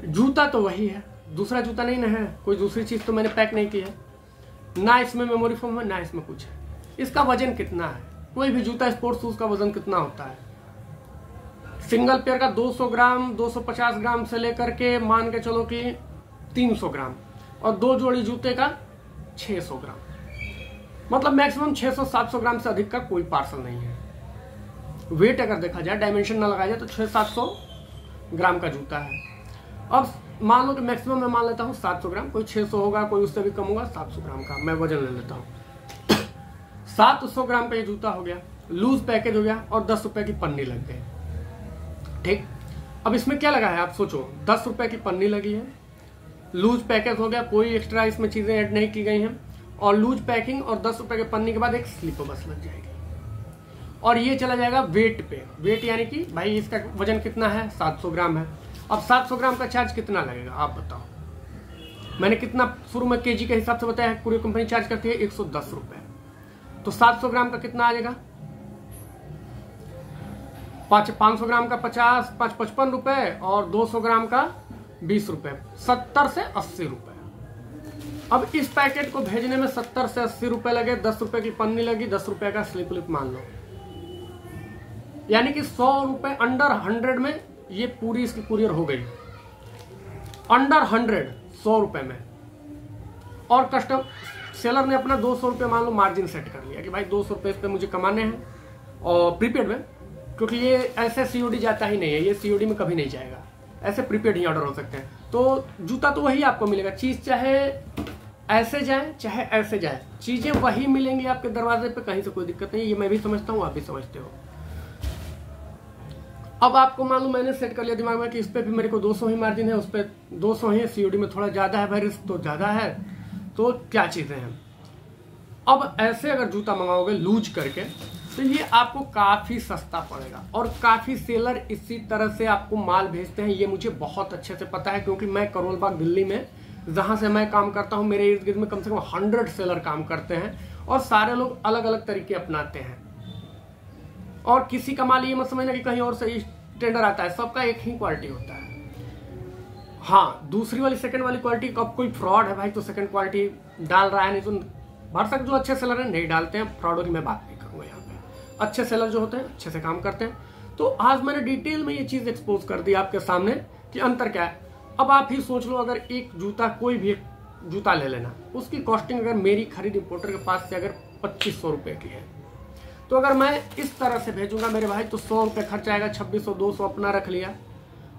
जूता तो वही है, दूसरा जूता नहीं ना है, कोई दूसरी चीज़ तो मैंने पैक नहीं की है, ना इसमें मेमोरी फोम है, ना इसमें कुछ है। इसका वजन कितना है, कोई भी जूता स्पोर्ट्स शूज का वजन कितना होता है, सिंगल पेयर का 200 ग्राम 250 ग्राम से लेकर के मान के चलो कि 300 ग्राम, और 2 जोड़ी जूते का 600 ग्राम, मतलब मैक्सिमम 600-700 ग्राम से अधिक का कोई पार्सल नहीं है। वेट अगर देखा जाए, डायमेंशन ना लगाया जाए, तो 600-700 ग्राम का जूता है। अब मान लो कि मैक्सिमम मैं मान लेता हूँ 700 ग्राम, कोई 600 होगा, कोई उससे भी कम होगा, 700 ग्राम का मैं वजन ले लेता हूँ। 700 ग्राम का ये जूता हो गया, लूज पैकेज हो गया, और 10 रुपए की पन्नी लग गई, ठीक। अब इसमें क्या लगा है आप सोचो, 10 रुपए की पन्नी लगी है, लूज पैकेज हो गया, कोई एक्स्ट्रा इसमें चीजें ऐड नहीं की गई हैं, और लूज पैकिंग और 10 रुपए के पन्नी के बाद एक स्लिप बस लग जाएगी, और ये चला जाएगा वेट पे। वेट यानी कि भाई इसका वजन कितना है, 700 ग्राम है। अब 700 ग्राम का चार्ज कितना लगेगा आप बताओ। मैंने कितना शुरू में केजी के हिसाब से बताया, कुरियर कंपनी चार्ज करती है 110 रुपए, तो 700 ग्राम का कितना आ जाएगा, 500 ग्राम का 55 रुपए, और 200 ग्राम का 20 रुपए, 70 से 80 रुपए। अब इस पैकेट को भेजने में 70 से 80 रुपए लगे, 10 रुपए की पन्नी लगी, 10 रुपए का स्लिप मान लो, यानी कि 100 रुपए, अंडर 100 में ये पूरी इसकी कुरियर हो गई, अंडर 100 रुपए में। और कस्टम सेलर ने अपना 200 रुपए मान लो मार्जिन सेट कर लिया कि भाई 200 रुपए इस पे मुझे कमाने हैं, और प्रीपेड में, क्योंकि ये ऐसे सीओडी जाता ही नहीं है, ये सीओडी में कभी नहीं जाएगा, ऐसे प्रीपेड ही ऑर्डर हो सकते हैं। तो जूता तो वही आपको मिलेगा, चीज चाहे ऐसे जाए चाहे ऐसे जाए, चीजें वही मिलेंगी आपके दरवाजे पे, कहीं से कोई दिक्कत नहीं। ये मैं भी समझता हूँ, आप भी समझते हो। अब आपको मालूम, मैंने सेट कर लिया दिमाग में कि इस पे भी मेरे को 200 ही मार्जिन है, उस पे 200 ही, सीओडी में थोड़ा ज्यादा है भाई, रिस्क तो ज्यादा है, तो क्या चीजें हैं। अब ऐसे अगर जूता मंगाओगे लूज करके, तो ये आपको काफी सस्ता पड़ेगा, और काफी सेलर इसी तरह से आपको माल भेजते हैं। ये मुझे बहुत अच्छे से पता है, क्योंकि मैं करोल बाग दिल्ली में, जहां से मैं काम करता हूं, मेरे इर्द गिर्द में कम से कम 100 सेलर काम करते हैं, और सारे लोग अलग अलग तरीके अपनाते हैं। और किसी का माल ये मत समझना कि कहीं और से टेंडर आता है, सबका एक ही क्वालिटी होता है। हाँ, दूसरी वाली सेकंड वाली क्वालिटी, अब कोई फ्रॉड है भाई तो सेकंड क्वालिटी डाल रहा है, नहीं तो भरसक जो अच्छे सेलर है नहीं डालते हैं। फ्रॉडों की मैं बात नहीं करूंगा यहाँ पे, अच्छे सेलर जो होते हैं अच्छे से काम करते हैं। तो आज मैंने डिटेल में ये चीज एक्सपोज कर दी आपके सामने कि अंतर क्या है। अब आप ही सोच लो, अगर एक जूता, कोई भी एक जूता ले लेना, उसकी कॉस्टिंग अगर मेरी खरीद इंपोर्टर के पास से अगर 2500 रुपए की है, तो अगर मैं इस तरह से भेजूंगा मेरे भाई, तो 100 रुपए खर्च आएगा, 2600-200 अपना रख लिया,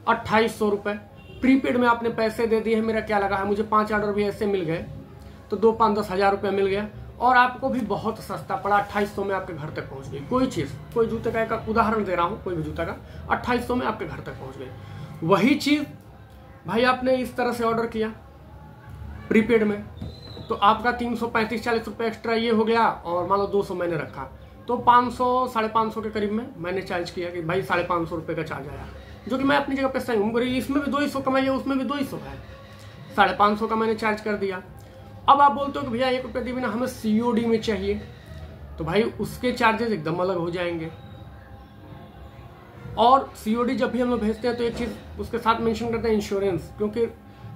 2800 रुपए प्रीपेड में आपने पैसे दे दिए हैं। मेरा क्या लगा है, मुझे 5 ऑर्डर भी ऐसे मिल गए, तो 2-5-10 हज़ार रुपये मिल गया, और आपको भी बहुत सस्ता पड़ा, 2800 में आपके घर तक पहुंच गई। कोई चीज़, कोई जूते का एक उदाहरण दे रहा हूँ, कोई भी जूता का 2800 में आपके घर तक पहुंच गई। वही चीज़ भाई आपने इस तरह से ऑर्डर किया प्रीपेड में, तो आपका 335-40 रुपये एक्स्ट्रा ये हो गया, और मान लो 200 मैंने रखा, तो 500-550 के करीब में मैंने चार्ज किया कि भाई 550 रुपये का चार्ज आया, जो कि मैं अपनी जगह पे सही हूँ। इसमें भी 200 कमाई है, उसमें भी 200 है, 550 का मैंने चार्ज कर दिया। अब आप बोलते हो कि भैया 1 रुपये दिए बिना हमें सीओडी में चाहिए, तो भाई उसके चार्जेस एकदम अलग हो जाएंगे। और COD जब भी हम लोग भेजते हैं तो एक चीज़ उसके साथ मेंशन करते हैं इंश्योरेंस, क्योंकि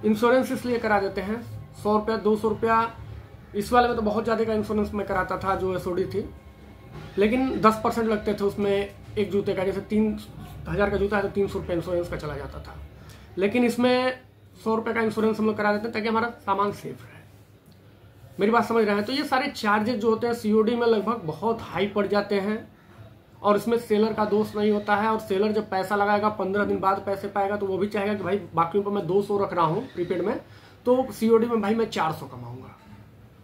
इंश्योरेंस इसलिए करा देते हैं 100 रुपया 200 रुपया। इस वाले में तो बहुत ज़्यादा का इंश्योरेंस मैं कराता था जो SOD थी, लेकिन 10% लगते थे उसमें एक जूते का। जैसे 3000 का जूता है तो 300 रुपये इंश्योरेंस का चला जाता था, लेकिन इसमें 100 रुपये का इंश्योरेंस हम लोग करा देते हैं ताकि हमारा सामान सेफ रहे। मेरी बात समझ रहे हैं? तो ये सारे चार्जेस जो होते हैं COD में लगभग बहुत हाई पड़ जाते हैं, और इसमें सेलर का दोष नहीं होता है। और सेलर जब पैसा लगाएगा 15 दिन बाद पैसे पाएगा तो वो भी चाहेगा कि भाई बाकियों पर मैं 200 रख रहा हूँ प्रीपेड में, तो COD में भाई मैं 400 कमाऊंगा।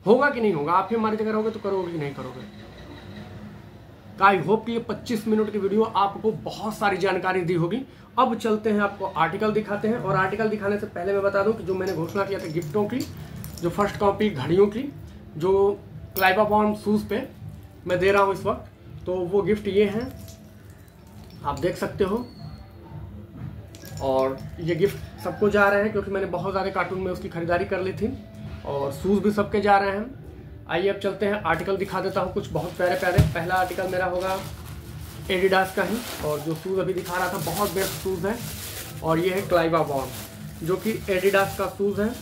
होगा कि नहीं होगा? आप ही हमारी जगह रहोगे तो करोगे कि नहीं करोगे? आई होप कि ये 25 मिनट की वीडियो आपको बहुत सारी जानकारी दी होगी। अब चलते हैं, आपको आर्टिकल दिखाते हैं। और आर्टिकल दिखाने से पहले मैं बता दूं कि जो मैंने घोषणा किया था गिफ्टों की, जो फर्स्ट कॉपी घड़ियों की जो क्लाइवा बॉन्ड शूज़ पे मैं दे रहा हूं इस वक्त, तो वो गिफ्ट ये हैं, आप देख सकते हो। और ये गिफ्ट सबको जा रहे हैं क्योंकि मैंने बहुत ज़्यादा कार्टून में उसकी खरीदारी कर ली थी, और शूज़ भी सबके जा रहे हैं। आइए अब चलते हैं, आर्टिकल दिखा देता हूँ कुछ बहुत प्यारे प्यारे। पहला आर्टिकल मेरा होगा एडिडास का ही, और जो शूज़ अभी दिखा रहा था बहुत बेस्ट शूज़ है, और ये है क्लाइवा बॉन्ड जो कि एडिडास का शूज़ है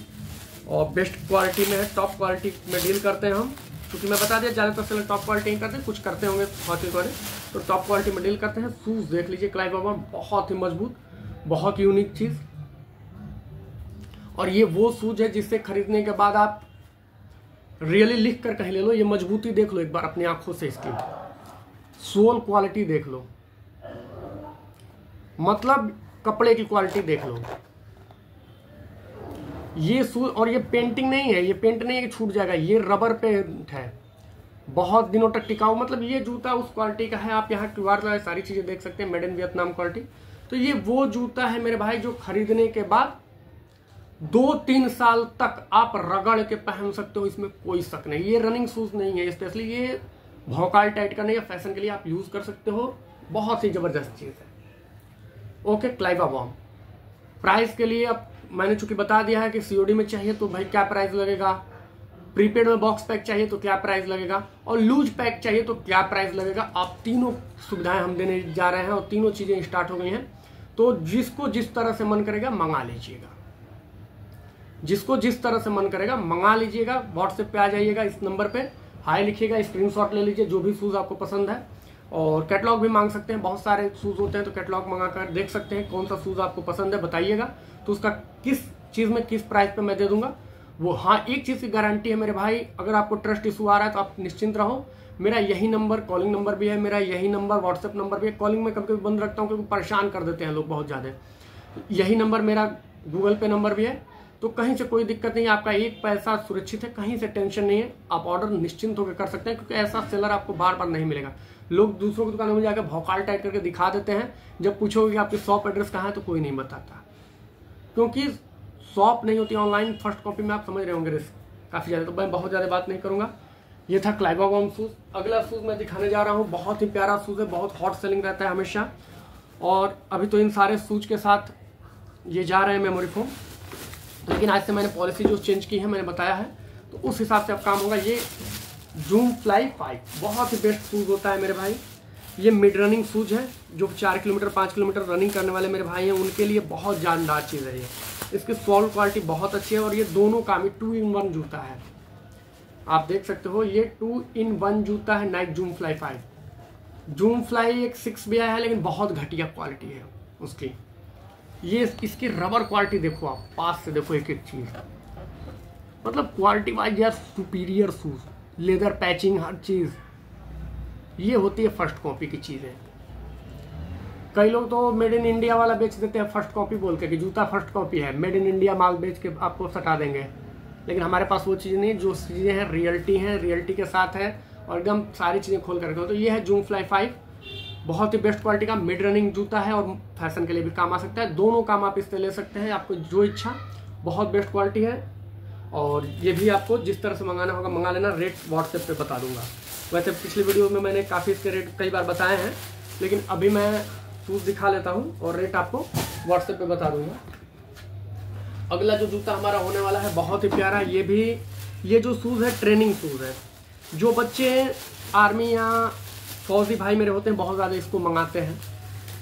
और बेस्ट क्वालिटी में है, टॉप क्वालिटी में डील करते हैं हम। क्योंकि मैं बता दिया ज़्यादातर से टॉप क्वालिटी नहीं करते, कुछ करते होंगे क्वालिटी वाले, तो टॉप क्वालिटी में डील करते हैं। शूज़ देख लीजिए क्लाइवा बॉन्ड, बहुत ही मजबूत, बहुत यूनिक चीज़। और ये वो शूज़ है जिससे खरीदने के बाद आप रियली लिख कर कहीं ले लो। ये मजबूती देख लो एक बार अपनी आंखों से, इसकी सोल क्वालिटी देख लो, मतलब कपड़े की क्वालिटी देख लो। ये शूज, और ये पेंटिंग नहीं है, ये पेंट नहीं है कि छूट जाएगा, ये रबर पेंट है, बहुत दिनों तक टिकाऊ। मतलब ये जूता उस क्वालिटी का है। आप यहाँ QR सारी चीजें देख सकते हैं, मेड इन वियतनाम क्वालिटी। तो ये वो जूता है मेरे भाई जो खरीदने के बाद 2-3 साल तक आप रगड़ के पहन सकते हो, इसमें कोई शक नहीं। ये रनिंग शूज नहीं है, स्पेशली ये भौकाल टाइट का नहीं है, फैशन के लिए आप यूज कर सकते हो, बहुत ही जबरदस्त चीज है। ओके, क्लाइवा बॉन्ड प्राइस के लिए अब मैंने चूंकि बता दिया है कि COD में चाहिए तो भाई क्या प्राइस लगेगा, प्रीपेड में बॉक्स पैक चाहिए तो क्या प्राइस लगेगा, और लूज पैक चाहिए तो क्या प्राइस लगेगा। आप तीनों सुविधाएं हम देने जा रहे हैं, और तीनों चीजें स्टार्ट हो गई हैं। तो जिसको जिस तरह से मन करेगा मंगा लीजिएगा, जिसको जिस तरह से मन करेगा मंगा लीजिएगा। व्हाट्सएप पे आ जाइएगा, इस नंबर पे हाई लिखिएगा, स्क्रीनशॉट ले लीजिए जो भी शूज़ आपको पसंद है। और कैटलॉग भी मांग सकते हैं, बहुत सारे शूज़ होते हैं तो कैटलॉग मंगा कर देख सकते हैं कौन सा शूज़ आपको पसंद है, बताइएगा तो उसका किस चीज़ में किस प्राइस पे मैं दे दूंगा वो। हाँ, एक चीज़ की गारंटी है मेरे भाई, अगर आपको ट्रस्ट इशू आ रहा है तो आप निश्चिंत रहो, मेरा यही नंबर कॉलिंग नंबर भी है, मेरा यही नंबर व्हाट्सएप नंबर भी है। कॉलिंग में कभी कभी बंद रखता हूँ क्योंकि परेशान कर देते हैं लोग बहुत ज़्यादा। यही नंबर मेरा गूगल पे नंबर भी है, तो कहीं से कोई दिक्कत नहीं है, आपका एक पैसा सुरक्षित है, कहीं से टेंशन नहीं है, आप ऑर्डर निश्चिंत होकर कर सकते हैं। क्योंकि ऐसा सेलर आपको बार बार नहीं मिलेगा। लोग दूसरों की दुकानों में जाकर भौकाल टाइट करके दिखा देते हैं, जब पूछोगे कि आपकी शॉप एड्रेस कहाँ है तो कोई नहीं बताता, क्योंकि शॉप नहीं होती ऑनलाइन। फर्स्ट कॉपी में आप समझ रहे होंगे रिस्क काफ़ी ज़्यादा, तो मैं बहुत ज़्यादा बात नहीं करूँगा। ये था क्लाइवा बॉन्ड शूज़। अगला शूज़ मैं दिखाने जा रहा हूँ, बहुत ही प्यारा शूज़ है, बहुत हॉट सेलिंग रहता है हमेशा। और अभी तो इन सारे शूज़ के साथ ये जा रहे हैं मेमोरी फोम, लेकिन आज से मैंने पॉलिसी जो चेंज की है मैंने बताया है, तो उस हिसाब से अब काम होगा। ये जूम फ्लाई 5 बहुत ही बेस्ट शूज़ होता है मेरे भाई। ये मिड रनिंग शूज़ है, जो 4 किलोमीटर 5 किलोमीटर रनिंग करने वाले मेरे भाई हैं उनके लिए बहुत जानदार चीज़ है ये। इसकी सोल क्वालिटी बहुत अच्छी है, और ये दोनों काम, ये 2-in-1 जूता है, आप देख सकते हो। ये 2-in-1 जूता है Naik zoom fly 5। Zoom fly एक 6 भी आया है, लेकिन बहुत घटिया क्वालिटी है उसकी। ये इसकी रबर क्वालिटी देखो, आप पास से देखो एक एक चीज़, मतलब क्वालिटी वाइज यार सुपीरियर शूज़, लेदर पैचिंग हर चीज़, ये होती है फर्स्ट कॉपी की चीज़ें। कई लोग तो मेड इन इंडिया वाला बेच देते हैं फर्स्ट कॉपी बोल के कि जूता फर्स्ट कॉपी है, मेड इन इंडिया माल बेच के आपको सटा देंगे, लेकिन हमारे पास वो चीज़ नहीं। जो चीज़ें हैं रियलिटी के साथ है, और एकदम सारी चीज़ें खोल कर रखो। तो ये है जूम फ्लाई 5, बहुत ही बेस्ट क्वालिटी का मिड रनिंग जूता है, और फैशन के लिए भी काम आ सकता है। दोनों काम आप इससे ले सकते हैं, आपको जो इच्छा, बहुत बेस्ट क्वालिटी है। और ये भी आपको जिस तरह से मंगाना होगा मंगा लेना, रेट व्हाट्सएप पे बता दूंगा। वैसे पिछली वीडियो में मैंने काफ़ी इसके रेट कई बार बताए हैं, लेकिन अभी मैं शूज़ दिखा लेता हूँ और रेट आपको व्हाट्सएप पे बता दूंगा। अगला जो जूता हमारा होने वाला है बहुत ही प्यारा, ये जो शूज़ है ट्रेनिंग शूज़ है। जो बच्चे आर्मी या फौजी भाई मेरे होते हैं बहुत ज़्यादा इसको मंगाते हैं,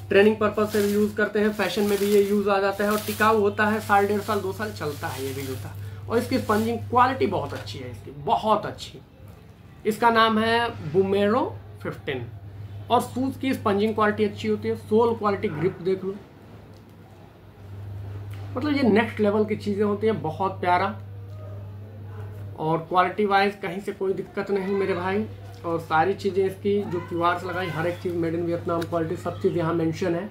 ट्रेनिंग पर्पज से भी यूज़ करते हैं, फैशन में भी ये यूज़ आ जाता है और टिकाऊ होता है, 1.5 साल 2 साल चलता है ये भी जूता। और इसकी स्पंजिंग क्वालिटी बहुत अच्छी है, इसकी बहुत अच्छी। इसका नाम है बूमेरो 15 और शूज़ की स्पंजिंग क्वालिटी अच्छी होती है, सोल क्वालिटी, ग्रिप देख लो, मतलब ये नेक्स्ट लेवल की चीज़ें होती हैं, बहुत प्यारा। और क्वालिटी वाइज कहीं से कोई दिक्कत नहीं मेरे भाई। और सारी चीज़ें इसकी जो क्यूआर से लगाई, हर एक चीज़ मेड इन वियतनाम क्वालिटी, सब चीज़ यहाँ मेंशन है।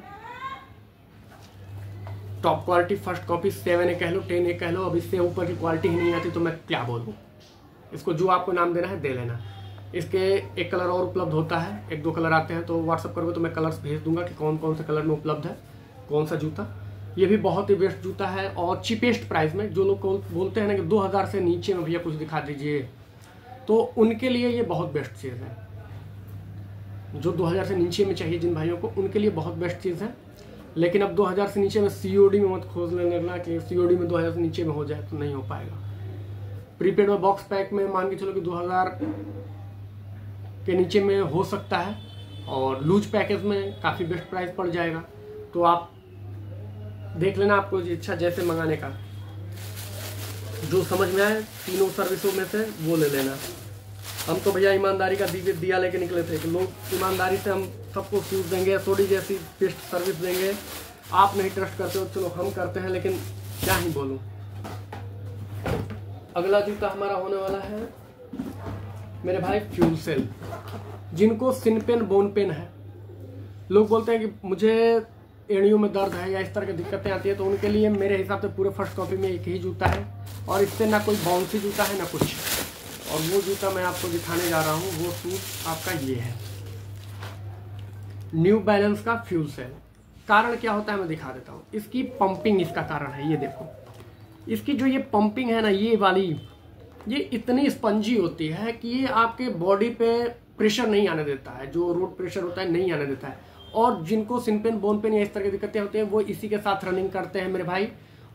Top quality, first copy 7A कह लो, 10A कह लो, अब इससे ऊपर की क्वालिटी ही नहीं आती तो मैं क्या बोलूँ। इसको जो आपको नाम देना है दे लेना। इसके एक कलर और उपलब्ध होता है, 1-2 कलर आते हैं, तो व्हाट्सअप करोगे तो मैं कलर्स भेज दूंगा कि कौन कौन से कलर में उपलब्ध है कौन सा जूता। ये भी बहुत ही बेस्ट जूता है और चीपेस्ट प्राइस में। जो लोग बोलते हैं ना कि 2000 से नीचे में भैया कुछ दिखा दीजिए, तो उनके लिए ये बहुत बेस्ट चीज़ है। जो 2000 से नीचे में चाहिए जिन भाइयों को, उनके लिए बहुत बेस्ट चीज़ है। लेकिन अब 2000 से नीचे में COD में मत खोज लेना कि COD में 2000 से नीचे में हो जाए, तो नहीं हो पाएगा। प्रीपेड और बॉक्स पैक में मान के चलो कि 2000 के नीचे में हो सकता है, और लूज पैकेज में काफ़ी बेस्ट प्राइस पड़ जाएगा। तो आप देख लेना, आपको इच्छा जैसे मंगाने का जो समझ में आए तीनों सर्विसों में से वो ले लेना। हम तो भैया ईमानदारी का दिया लेके निकले थे कि लोग ईमानदारी से हम सबको शूज़ देंगे, SOD जैसी बेस्ट सर्विस देंगे। आप नहीं ट्रस्ट करते हो, चलो हम करते हैं, लेकिन क्या ही बोलूँ। अगला जूता हमारा होने वाला है मेरे भाई फ्यूल सेल। जिनको सिन पेन बोन पेन है, लोग बोलते हैं कि मुझे एड़ियों में दर्द है या इस तरह की दिक्कतें आती है, तो उनके लिए मेरे हिसाब से पूरे फर्स्ट कॉपी में एक ही जूता है और इससे ना कोई बाउंसी जूता है ना कुछ। और वो जूता मैं आपको दिखाने जा रहा हूँ, वो शूज आपका ये है, न्यू बैलेंस का फ्यूल सेल। कारण क्या होता है मैं दिखा देता हूँ। इसकी पंपिंग इसका कारण है। ये देखो, इसकी जो ये पंपिंग है ना, ये वाली, ये इतनी स्पंजी होती है कि ये आपके बॉडी पे प्रेशर नहीं आने देता है, जो रोड प्रेशर होता है नहीं आने देता है। और जिनको सिन पेन बोन पेन या इस तरह की दिक्कतें होती हैं, वो इसी के साथ रनिंग करते हैं मेरे भाई।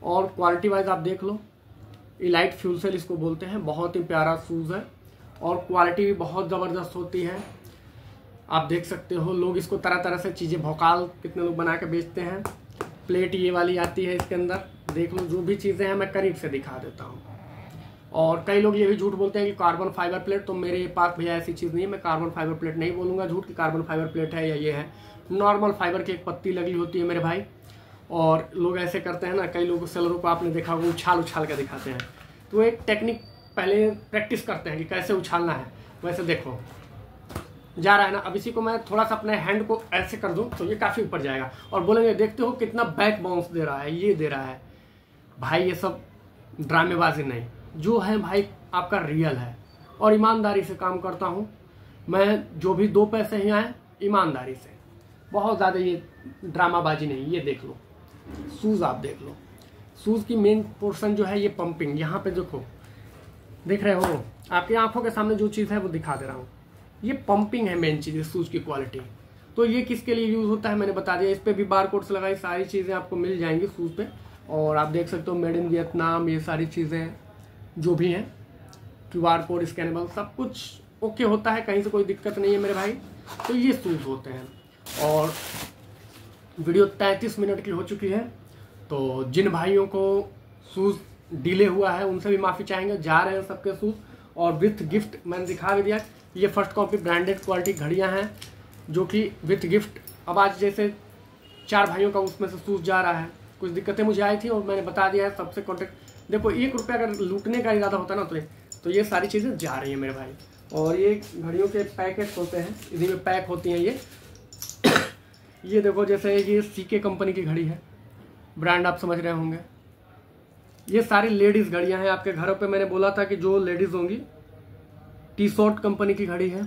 और क्वालिटी वाइज आप देख लो, इलाइट फ्यूल सेल इसको बोलते हैं। बहुत ही प्यारा शूज़ है और क्वालिटी भी बहुत ज़बरदस्त होती है। आप देख सकते हो, लोग इसको तरह तरह से चीज़ें भौकाल कितने लोग बना के बेचते हैं। प्लेट ये वाली आती है इसके अंदर, देख लो। जो भी चीज़ें हैं मैं करीब से दिखा देता हूँ। और कई लोग ये भी झूठ बोलते हैं कि कार्बन फाइबर प्लेट, तो मेरे पास भैया ऐसी चीज़ नहीं है। मैं कार्बन फाइबर प्लेट नहीं बोलूँगा झूठ कि कार्बन फाइबर प्लेट है या ये है। नॉर्मल फाइबर की एक पत्ती लगी होती है मेरे भाई। और लोग ऐसे करते हैं ना, कई लोग सेलरों को आपने देखा वो उछाल के दिखाते हैं, तो एक टेक्निक पहले प्रैक्टिस करते हैं कि कैसे उछालना है। वैसे देखो जा रहा है ना, अब इसी को मैं थोड़ा सा अपने हैंड को ऐसे कर दूं तो ये काफ़ी ऊपर जाएगा और बोलेंगे देखते हो कितना बैक बाउंस दे रहा है, ये दे रहा है। भाई ये सब ड्रामेबाजी नहीं, जो है भाई आपका रियल है। और ईमानदारी से काम करता हूँ मैं, जो भी 2 पैसे ही आए ईमानदारी से, बहुत ज़्यादा ये ड्रामाबाजी नहीं। ये देख लो शूज़, आप देख लो शूज़ की मेन पोर्शन जो है ये पंपिंग। यहाँ पे देखो, देख रहे हो, आपकी आंखों के सामने जो चीज़ है वो दिखा दे रहा हूँ। ये पंपिंग है मेन चीज़ शूज़ की क्वालिटी। तो ये किसके लिए यूज़ होता है मैंने बता दिया। इस पर भी बार कोड्स लगाई, सारी चीज़ें आपको मिल जाएंगी शूज़ पे। और आप देख सकते हो मेड इन वियतनाम, ये सारी चीज़ें जो भी हैं, QR कोड स्कैनेबल, सब कुछ ओके होता है, कहीं से कोई दिक्कत नहीं है मेरे भाई। तो ये शूज़ होते हैं। और वीडियो 33 मिनट की हो चुकी है, तो जिन भाइयों को शूज़ डिले हुआ है उनसे भी माफ़ी चाहेंगे। जा रहे हैं सबके शूज़ और विथ गिफ्ट मैंने दिखा भी दिया। ये फर्स्ट कॉपी ब्रांडेड क्वालिटी घड़ियां हैं जो कि विथ गिफ्ट। अब आज जैसे 4 भाइयों का उसमें से शूज़ जा रहा है, कुछ दिक्कतें मुझे आई थी और मैंने बता दिया है सबसे कॉन्टेक्ट। देखो 1 रुपया अगर लूटने का इरादा होता ना तो ये सारी चीज़ें जा रही हैं मेरे भाई। और ये घड़ियों के पैकेट होते हैं, इसी में पैक होती हैं ये देखो, जैसे ये CK कंपनी की घड़ी है, ब्रांड आप समझ रहे होंगे। ये सारी लेडीज़ घड़ियां हैं आपके घरों पे। मैंने बोला था कि जो लेडीज़ होंगी, टी-शॉर्ट कंपनी की घड़ी है,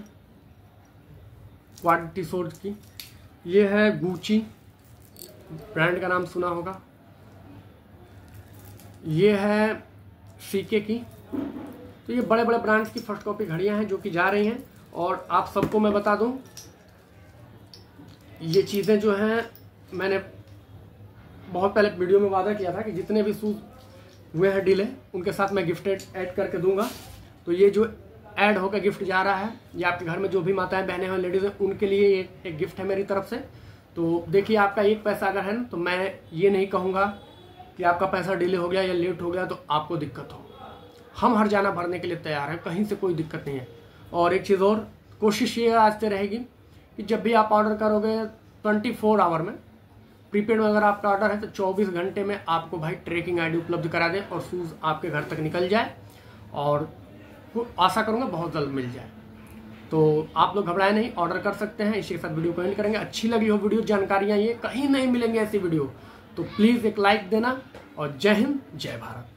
क्वाड टी-शॉर्ट की। ये है गुची, ब्रांड का नाम सुना होगा। ये है CK की। तो ये बड़े बड़े ब्रांड्स की फर्स्ट कॉपी घड़ियां हैं जो कि जा रही हैं। और आप सबको मैं बता दूं, ये चीज़ें जो हैं, मैंने बहुत पहले वीडियो में वादा किया था कि जितने भी शूज़ हुए हैं डीले, उनके साथ मैं गिफ्टेड ऐड करके दूंगा। तो ये जो ऐड होकर गिफ्ट जा रहा है, ये आपके घर में जो भी माताएं बहनें हैं लेडीज़ हैं, उनके लिए एक गिफ्ट है मेरी तरफ से। तो देखिए आपका एक पैसा अगर है ना, तो मैं ये नहीं कहूँगा कि आपका पैसा डिले हो गया या लेट हो गया तो आपको दिक्कत हो। हम हर जाना भरने के लिए तैयार हैं, कहीं से कोई दिक्कत नहीं है। और एक चीज़ और, कोशिश ये आज से रहेगी कि जब भी आप ऑर्डर करोगे 24 आवर में, प्रीपेड में अगर आपका ऑर्डर है तो 24 घंटे में आपको भाई ट्रैकिंग आईडी उपलब्ध करा दें और शूज़ आपके घर तक निकल जाए, और आशा करूँगा बहुत जल्द मिल जाए। तो आप लोग घबराए नहीं, ऑर्डर कर सकते हैं। इसी के साथ वीडियो को एंड करेंगे। अच्छी लगी हो वीडियो, जानकारियाँ ये कहीं नहीं मिलेंगी ऐसी वीडियो, तो प्लीज़ एक लाइक देना। और जय हिंद, जय भारत।